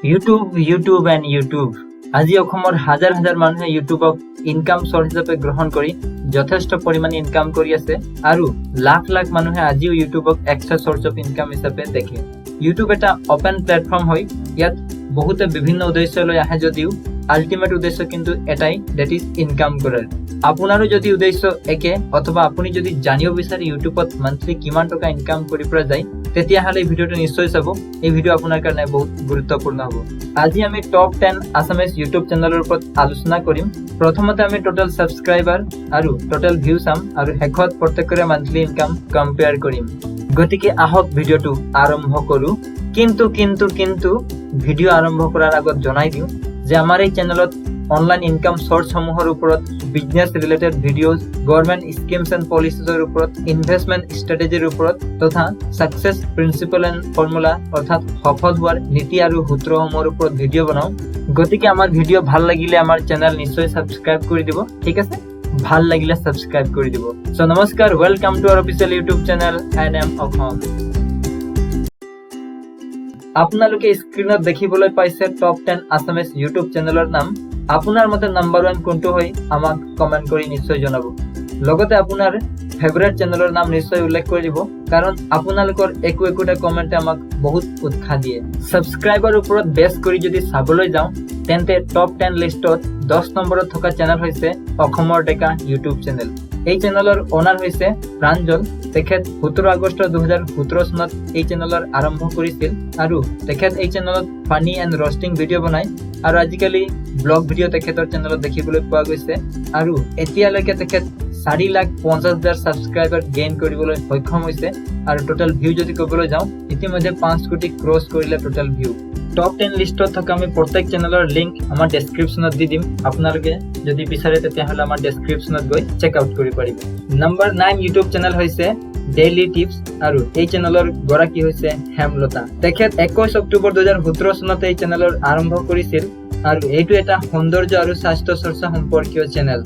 YouTube and YouTube আজি অসমৰ হাজাৰ হাজাৰ মানুহে ইউটিউবক ইনকাম চৰ্চ হিচাপে গ্ৰহণ কৰি যথেষ্ট পৰিমাণে ইনকাম কৰি আছে আৰু লাখ লাখ মানুহে আজিও ইউটিউবক এক্সট্ৰা চৰ্চ অফ ইনকাম হিচাপে দেখে। ইউটিউব এটা অপেন প্লেটফৰ্ম হয়, ইয়াত বহুতে বিভিন্ন উদ্দেশ্য লৈ আহে যদিও আল্টিমেট উদ্দেশ্য কিন্তু এটাই, দ্যাট ইজ ইনকাম কৰাৰ। আপোনাৰো যদি উদ্দেশ্য একে অথবা আপুনি যদি জানিব বিচাৰে ইউটিউবত মান্থলি কিমান টকা ইনকাম কৰিব পৰা যায়, তেতিয়াহ'লে এই ভিডিঅ'টো নিশ্চয় চাব। এই ভিডিঅ' আপোনাৰ কাৰণে বহুত গুৰুত্বপূৰ্ণ হ'ব। আজি আমি টপ 10 আছামিজ ইউটিউব চেনেলৰ ওপৰত আলোচনা কৰিম। প্ৰথমতে আমি টোটেল ছাবস্ক্ৰাইবাৰ আৰু টোটেল ভিউ চাম আৰু শেষত প্ৰত্যেকৰে মান্থলি ইনকাম কম্পেয়াৰ কৰিম। গতিকে আহক ভিডিঅ'টো আৰম্ভ কৰোঁ। কিন্তু ভিডিঅ' আৰম্ভ কৰাৰ আগত জনাই দিওঁ যে আমাৰ এই চেনেলত অনলাইন ইনকাম চৰ্চসমূহৰ ওপৰত, business related videos, government schemes and পলিচিজৰ ওপৰত, ইনভেষ্টমেণ্ট ষ্ট্ৰেটেজিৰ ওপৰত তথা ছাকচেছ প্ৰিন্সিপল এণ্ড ফৰ্মুলা অৰ্থাৎ সফল হোৱাৰ নীতি আৰু সূত্ৰসমূহৰ ওপৰত ভিডিঅ' বনাওঁ। গতিকে আমাৰ ভিডিঅ' ভাল লাগিলে আমাৰ চেনেল নিশ্চয় ছাবস্ক্ৰাইব কৰি দিব, ঠিক আছে? ভাল লাগিলে ছাবস্ক্ৰাইব কৰি দিব। চ' নমস্কাৰ, welcome to our official YouTube channel NM Assam. আপোনালোকে স্ক্ৰীনত দেখিবলৈ পাইছে টপ 10 আছামিজ ইউটিউব চেনেলৰ নাম। আপোনাৰ মতে নাম্বাৰ 1 কোনটো হয় আমাক কমেণ্ট কৰি নিশ্চয় জনাব। লগতে আপোনাৰ ফেভৰেট চেনেলৰ নাম নিশ্চয় উল্লেখ কৰি দিব, কাৰণ আপোনালোকৰ একোটা কমেণ্টে আমাক বহুত উৎসাহ দিয়ে। ছাবস্ক্ৰাইবাৰ ওপৰত বেছ কৰি যদি চাবলৈ যাওঁ তেন্তে টপ 10 লিষ্টত 10 নম্বৰত থকা চেনেল হৈছে অসমৰ ডেকা ইউটিউব চেনেল। এই চেনেলৰ অনাৰ হৈছে প্ৰাঞ্জল। তেখেত 17 আগষ্ট 2017 চনত এই চেনেলৰ আৰম্ভ কৰিছিল আৰু তেখেত এই চেনেলত ফানি এণ্ড ৰষ্টিং ভিডিঅ' বনায় আৰু আজিকালি ব্লগ ভিডিঅ' তেখেতৰ চেনেলত দেখিবলৈ পোৱা গৈছে আৰু এতিয়ালৈকে তেখেত 4,50,000 ছাবস্ক্ৰাইবাৰ গেইন কৰিবলৈ সক্ষম হৈছে আৰু টোটেল ভিউ যদি ক'বলৈ যাওঁ ইতিমধ্যে 5 কোটি ক্ৰছ কৰিলে টোটেল ভিউ। টপ 10 লিষ্টত থকা আমি প্ৰত্যেক চেনেলৰ লিংক আমাৰ ডেছক্ৰিপশ্যনত দি দিম। আপোনালোকে যদি বিচাৰে তেতিয়াহ'লে আমাৰ ডেছক্ৰিপশ্যনত গৈ চেক আউট কৰিব পাৰিব। নম্বৰ 9 ইউটিউব চেনেল হৈছে ডেইলি টিপছ আৰু এই চেনেলৰ গৰাকী হৈছে হেমলতা। তেখেত 21 অক্টোবৰ 2017 চনত এই চেনেলৰ আৰম্ভ কৰিছিল আৰু এইটো এটা সৌন্দৰ্য আৰু স্বাস্থ্য চৰ্চা সম্পৰ্কীয় চেনেল।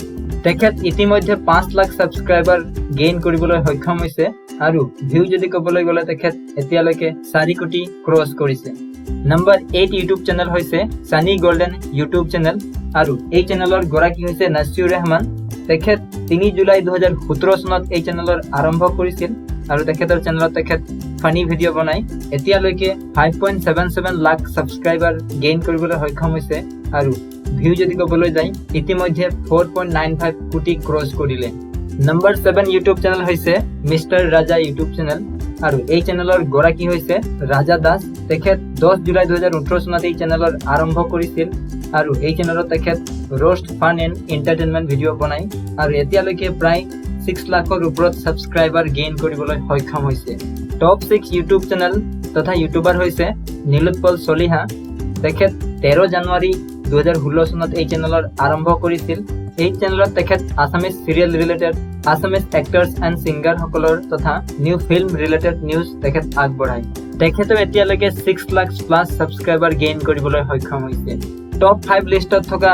তেখেত ইতিমধ্যে 5 লাখ ছাবস্ক্ৰাইবাৰ গেইন কৰিবলৈ সক্ষম হৈছে আৰু ভিউ যদি ক'বলৈ গ'লে তেখেত এতিয়ালৈকে 4 কোটি ক্ৰছ কৰিছে। নম্বৰ 8 ইউটিউব চেনেল হৈছে ছানী গল্ডেন ইউটিউব চেনেল আৰু এই চেনেলৰ গৰাকী হৈছে নাছিউৰ ৰহমান। তেখেত 3 জুলাই 2017 চনত এই চেনেলৰ আৰম্ভ কৰিছিল আৰু তেখেতৰ চেনেলত তেখেত ফানি ভিডিঅ' বনায়। এতিয়ালৈকে 5.77 লাখ ছাবস্ক্ৰাইবাৰ গেইন কৰিবলৈ সক্ষম হৈছে আৰু ভিউ যদি ক'বলৈ যায় ইতিমধ্যে 4.95 কোটি ক্ৰছ কৰিলে। নম্বৰ 7 ইউটিউব চেনেল হৈছে মিষ্টাৰ ৰাজা ইউটিউব চেনেল আৰু এই চেনেলৰ গৰাকী হৈছে ৰাজা দাস। তেখেত 10 জুলাই 2018 চনত এই চেনেলৰ আৰম্ভ কৰিছিল আৰু এই চেনেলত তেখেত roast fun and entertainment video' বনায় আৰু এতিয়ালৈকে প্ৰায় 6 লাখৰ ওপৰত ছাবস্ক্ৰাইবাৰ গেইন কৰিবলৈ সক্ষম হৈছে। টপ 6 ইউটিউব চেনেল তথা ইউটিউবাৰ হৈছে নীলোৎপল চলিহা। তেখেত 13 জানুৱাৰী 2016 চনত এই চেনেলৰ আৰম্ভ কৰিছিল। এই চেনেলত তেখেত Assamese serial related, Assamese actors and ছিংগাৰসকলৰ তথা নিউ ফিল্ম ৰিলেটেড নিউজ তেখেত আগবঢ়ায়। তেখেতেও এতিয়ালৈকে 6 লাখ প্লাছ ছাবস্ক্ৰাইবাৰ গেইন কৰিবলৈ সক্ষম হৈছে। টপ 5 লিষ্টত থকা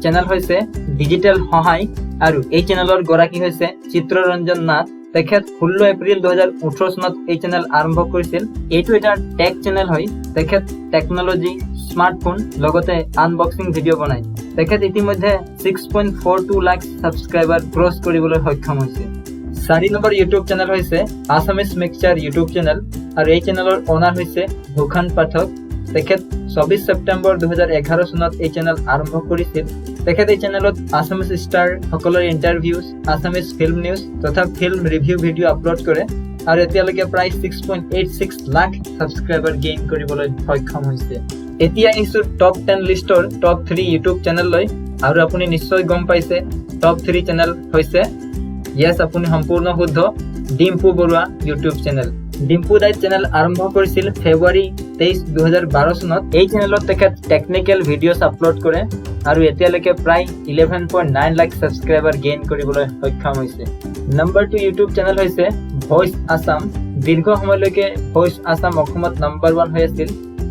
চেনেল হৈছে ডিজিটেল সহায় আৰু এই চেনেলৰ গৰাকী হৈছে চিত্ৰৰঞ্জন নাথ। তেখেত 16 এপ্ৰিল 2018 চনত এই চেনেল আৰম্ভ কৰিছিল। এইটো এটা টেক চেনেল হয়। তেখেত টেকনলজি, স্মাৰ্টফোন লগতে আনবক্সিং ভিডিঅ' বনায়। তেখেত ইতিমধ্যে 6.42 লাখ ছাবস্ক্ৰাইবাৰ ক্ৰছ কৰিবলৈ সক্ষম হৈছে। 4 নম্বৰ ইউটিউব চেনেল হৈছে আছামিজ মিক্সচাৰ ইউটিউব চেনেল আৰু এই চেনেলৰ অনাৰ হৈছে ভূষণ পাঠক। তেখেত 24 ছেপ্টেম্বৰ 2011 চনত এই চেনেল আৰম্ভ কৰিছিল। তেখেত এই চেনেলত আছামিজ ষ্টাৰ সকলৰ ইণ্টাৰভিউজ, আছামিজ ফিল্ম নিউজ তথা ফিল্ম ৰিভিউ ভিডিঅ' আপলোড কৰে আৰু এতিয়ালৈকে প্ৰায় 6.86 লাখ ছাবস্ক্ৰাইবাৰ গেইন কৰিবলৈ সক্ষম হৈছে। এতিয়া আহিছোঁ টপ 10 লিষ্টৰ টপ 3 ইউটিউব চেনেললৈ আৰু আপুনি নিশ্চয় গম পাইছে টপ 3 চেনেল হৈছে, য়েছ আপুনি সম্পূৰ্ণ শুদ্ধ, ডিম্পু বৰুৱা ইউটিউব চেনেল। ডিম্পু দাই চেনেল আৰম্ভ কৰিছিল ফেব্ৰুৱাৰী 23, 2012 চনত। এই চেনেলত তেখেত টেকনিকেল ভিডিঅ'ছ আপলোড কৰে আৰু এতিয়ালৈকে প্ৰায় 11.9 লাখ ছাবস্ক্ৰাইবাৰ গেইন কৰিবলৈ সক্ষম হৈছে। নম্বৰ 2 ইউটিউব চেনেল হৈছে ভইচ আছাম। দীৰ্ঘ সময়লৈকে ভইচ আছাম অসমত নম্বৰ 1 হৈ আছিল,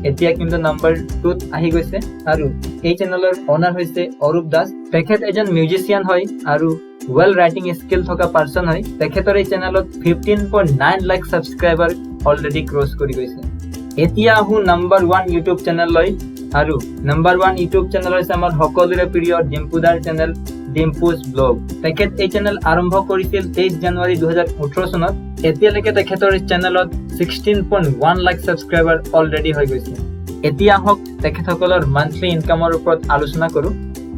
এতিয়া কিন্তু নম্বৰ 2ত আহি গৈছে আৰু এই চেনেলৰ অনাৰ হৈছে অৰূপ দাস। তেখেত এজন মিউজিচিয়ান হয় আৰু ৱেল ৰাইটিং স্কিল থকা পাৰ্চন হয়। তেখেতৰ এই চেনেলত 15.9 লাখ ছাবস্ক্ৰাইবাৰ অলৰেডি ক্ৰছ কৰি গৈছে। এতিয়া আহোঁ নম্বৰ 1 ইউটিউব চেনেললৈ আৰু নাম্বাৰ 1 ইউটিউব চেনেল হৈছে আমাৰ সকলোৰে প্ৰিয় ডিম্পুদাৰ চেনেল ডিম্পুজ ব্লগ। তেখেত এই চেনেল আৰম্ভ কৰিছিল 23 জানুৱাৰী 2018 চনত। এতিয়ালৈকে তেখেতৰ চেনেলত 16.1 লাখ সাবস্ক্ৰাইবাৰ অলৰেডি হৈ গৈছে। এতিয়া আহক তেখেতসকলৰ মান্থলি ইনকামৰ ওপৰত আলোচনা কৰোঁ।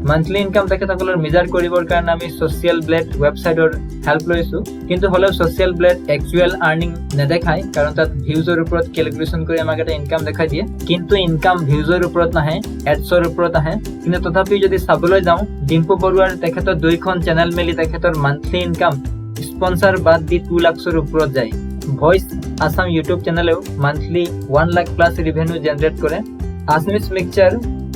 মান্থলি ইনকাম তেখেতসকলৰ মেজাৰ কৰিবৰ কাৰণে আমি সোশ্যাল ব্লেড ৱেবছাইটৰ হেল্প লৈছোঁ, কিন্তু হ'লেও সোশ্যাল ব্লেড একচুৱেল আৰ্নিং নেদেখায়, কাৰণ তাত ভিউজৰ ওপৰত কেলকুলেশ্যন কৰি আমাক এটা ইনকাম দেখাই দিয়ে, কিন্তু ইনকাম ভিউজৰ ওপৰত নাহে, এডছৰ ওপৰত আহে। কিন্তু তথাপিও যদি চাবলৈ যাওঁ, ডিম্পু বৰুৱাৰ তেখেতৰ 2খন চেনেল মিলি তেখেতৰ মান্থলি ইনকাম স্পন্সৰ বাদ দি 2 লাখৰ ওপৰত যায়। ভইচ আসাম ইউটিউব চেনেলেও monthly 1 lakh plus revenue generate কৰে। আছমিছ মিক্সচাৰ,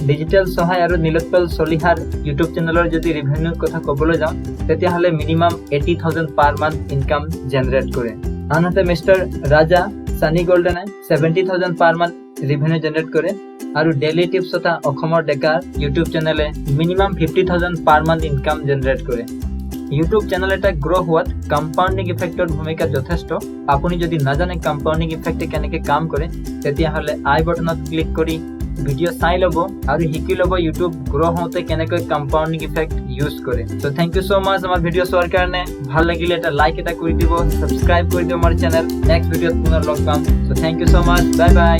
ডিজিটেল সহায় আৰু নীলোৎপল চলিহাৰ ইউটিউব চেনেলৰ যদি ৰেভিনিউৰ কথা ক'বলৈ যাওঁ, তেতিয়াহ'লে minimum 80,000 per month income generate কৰে। আনহাতে মিষ্টাৰ ৰাজা সানি গোল্ডেনে 70,000 পাৰ মান্থ ৰেভিনিউ জেনাৰেট কৰে। আৰু ডেইলি টিপছ তথা অসমৰ ডেকাৰ ইউটিউব চেনেলে minimum 50,000 per month income generate কৰে। ইউটিউব চেনেল এটা গ্ৰ' হোৱাত কম্পাউণ্ডিং ইফেক্টৰ ভূমিকা যথেষ্ট। আপুনি যদি নাজানে কম্পাউণ্ডিং ইফেক্টে কেনেকৈ কাম কৰে, তেতিয়াহ'লে আই বটনত ক্লিক কৰি ভিডিঅ' চাই ল'ব আৰু শিকি ল'ব ইউটিউব গ্ৰ' হওঁতে কেনেকৈ কম্পাউণ্ডিং ইফেক্ট ইউজ কৰে। চ' থেংক ইউ ছ' মাছ আমাৰ ভিডিঅ' চোৱাৰ কাৰণে। ভাল লাগিলে এটা লাইক এটা কৰি দিব, ছাবস্ক্ৰাইব কৰি দিব আমাৰ চেনেল। নেক্সট ভিডিঅ'ত পুনৰ লগ পাম। So' thank you so' much, bye by.